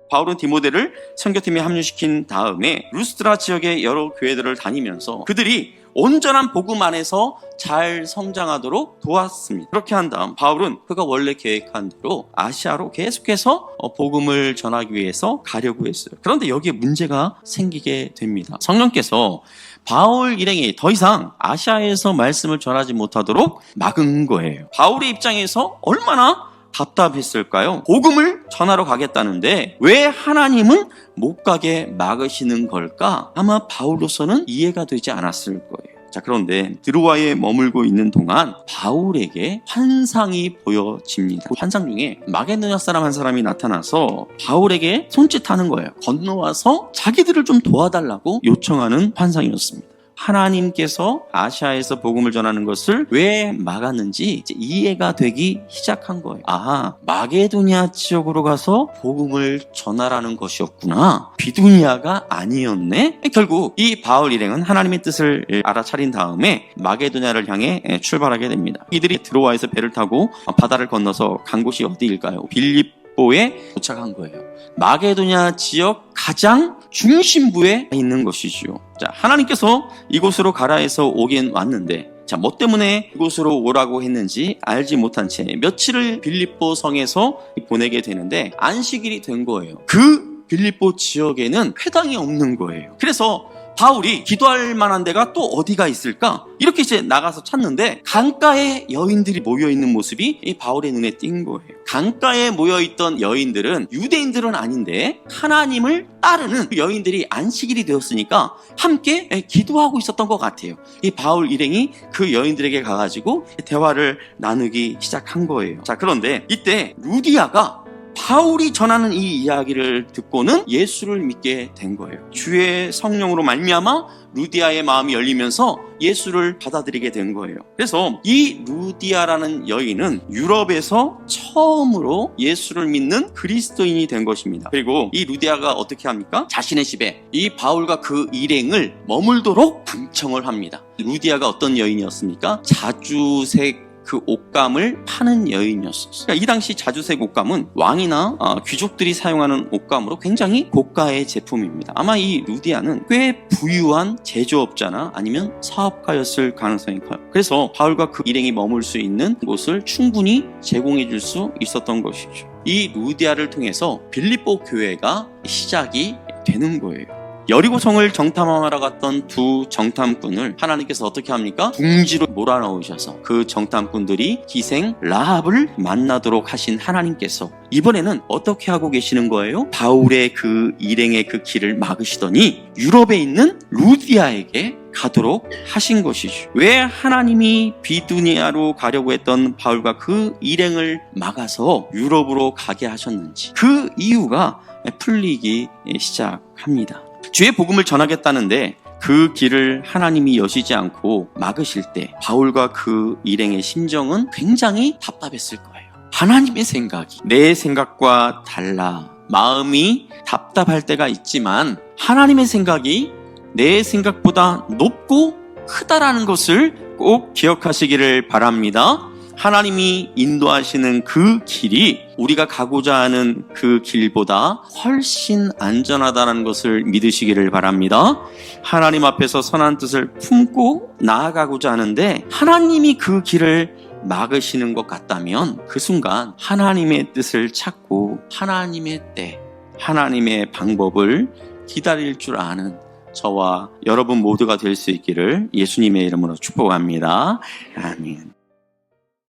바울은 디모데를 선교팀에 합류시킨 다음에 루스드라 지역의 여러 교회들을 다니면서 그들이 온전한 복음 안에서 잘 성장하도록 도왔습니다. 그렇게 한 다음 바울은 그가 원래 계획한 대로 아시아로 계속해서 복음을 전하기 위해서 가려고 했어요. 그런데 여기에 문제가 생기게 됩니다. 성령께서 바울 일행이 더 이상 아시아에서 말씀을 전하지 못하도록 막은 거예요. 바울의 입장에서 얼마나 답답했을까요? 복음을 전하러 가겠다는데 왜 하나님은 못 가게 막으시는 걸까? 아마 바울로서는 이해가 되지 않았을 거예요. 자, 그런데 드로아에 머물고 있는 동안 바울에게 환상이 보여집니다. 그 환상 중에 마게도냐 사람 한 사람이 나타나서 바울에게 손짓하는 거예요. 건너와서 자기들을 좀 도와달라고 요청하는 환상이었습니다. 하나님께서 아시아에서 복음을 전하는 것을 왜 막았는지 이제 이해가 되기 시작한 거예요. 아하, 마게도냐 지역으로 가서 복음을 전하라는 것이었구나. 비두니아가 아니었네. 결국 이 바울 일행은 하나님의 뜻을 알아차린 다음에 마게도냐를 향해 출발하게 됩니다. 이들이 드로아에서 배를 타고 바다를 건너서 간 곳이 어디일까요? 빌립보에 도착한 거예요. 마게도냐 지역 가장 중심부에 있는 것이죠. 자, 하나님께서 이곳으로 가라 해서 오긴 왔는데, 자, 뭐 때문에 이곳으로 오라고 했는지 알지 못한 채 며칠을 빌립보 성에서 보내게 되는데 안식일이 된 거예요. 그 빌립보 지역에는 회당이 없는 거예요. 그래서 바울이 기도할 만한 데가 또 어디가 있을까? 이렇게 이제 나가서 찾는데 강가에 여인들이 모여있는 모습이 이 바울의 눈에 띈 거예요. 강가에 모여있던 여인들은 유대인들은 아닌데 하나님을 따르는 여인들이 안식일이 되었으니까 함께 기도하고 있었던 것 같아요. 이 바울 일행이 그 여인들에게 가가지고 대화를 나누기 시작한 거예요. 자, 그런데 이때 루디아가 바울이 전하는 이 이야기를 듣고는 예수를 믿게 된 거예요. 주의 성령으로 말미암아 루디아의 마음이 열리면서 예수를 받아들이게 된 거예요. 그래서 이 루디아라는 여인은 유럽에서 처음으로 예수를 믿는 그리스도인이 된 것입니다. 그리고 이 루디아가 어떻게 합니까? 자신의 집에 이 바울과 그 일행을 머물도록 당청을 합니다. 루디아가 어떤 여인이었습니까? 자주색 그 옷감을 파는 여인이었어요. 그러니까 이 당시 자주색 옷감은 왕이나 귀족들이 사용하는 옷감으로 굉장히 고가의 제품입니다. 아마 이 루디아는 꽤 부유한 제조업자나 아니면 사업가였을 가능성이 커요. 그래서 바울과 그 일행이 머물 수 있는 곳을 충분히 제공해 줄 수 있었던 것이죠. 이 루디아를 통해서 빌립보 교회가 시작이 되는 거예요. 여리고성을 정탐하러 갔던 두 정탐꾼을 하나님께서 어떻게 합니까? 둥지로 몰아넣으셔서 그 정탐꾼들이 기생 라합을 만나도록 하신 하나님께서 이번에는 어떻게 하고 계시는 거예요? 바울의 그 일행의 그 길을 막으시더니 유럽에 있는 루디아에게 가도록 하신 것이죠. 왜 하나님이 비두니아로 가려고 했던 바울과 그 일행을 막아서 유럽으로 가게 하셨는지 그 이유가 풀리기 시작합니다. 주의 복음을 전하겠다는데 그 길을 하나님이 여시지 않고 막으실 때 바울과 그 일행의 심정은 굉장히 답답했을 거예요. 하나님의 생각이 내 생각과 달라 마음이 답답할 때가 있지만 하나님의 생각이 내 생각보다 높고 크다라는 것을 꼭 기억하시기를 바랍니다. 하나님이 인도하시는 그 길이 우리가 가고자 하는 그 길보다 훨씬 안전하다는 것을 믿으시기를 바랍니다. 하나님 앞에서 선한 뜻을 품고 나아가고자 하는데 하나님이 그 길을 막으시는 것 같다면 그 순간 하나님의 뜻을 찾고 하나님의 때, 하나님의 방법을 기다릴 줄 아는 저와 여러분 모두가 될 수 있기를 예수님의 이름으로 축복합니다. 아멘.